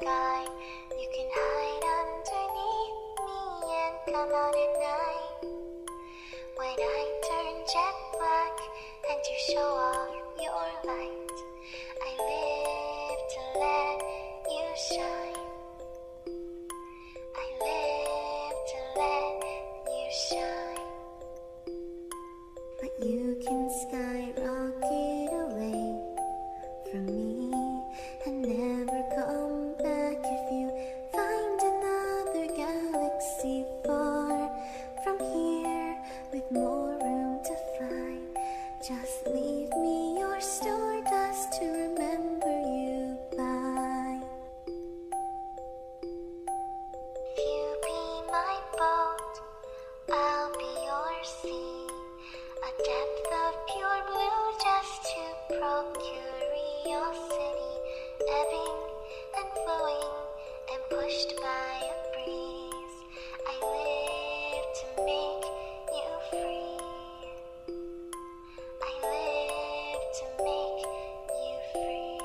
sky. You can hide underneath me and come out at night. When I turn jet black and you show off your light, I live to let you shine. I live to let you shine. But you can skyrocket away from me and never come back if you find another galaxy far from here with more room to fly. Just leave me your stardust to remember you by. If you be my boat, I'll be your sea, a depth of pure blue just to probe curiosity, ebbing and flowing and pushed by a breeze. I live to make you free. I live to make you free.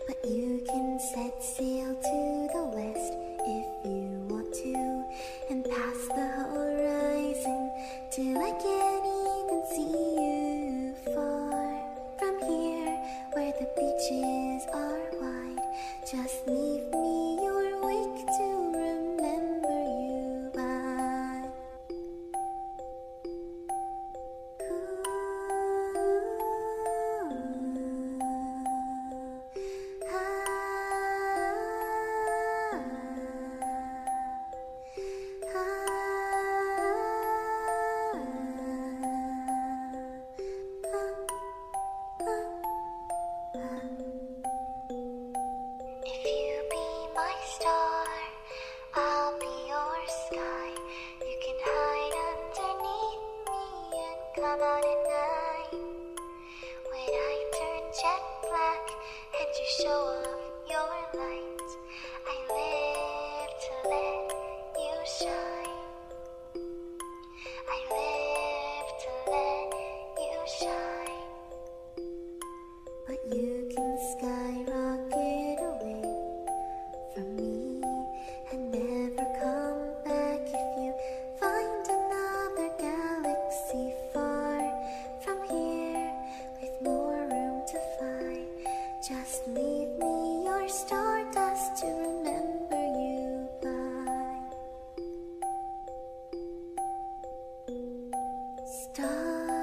But you can set sail to the west if you want to, and pass the horizon till I can't even see you far from here where the beaches are wide. Just leave me your wake to remember you by. If you be my star, I'll be your sky. You can hide underneath me and come out at night. When I turn jet black and you show off your light, I live to let you shine. I live to let you shine. But you can skyrocket away from me and never come back if you find another galaxy far from here with more room to fly. Just leave me your stardust to remember you by. Stardust.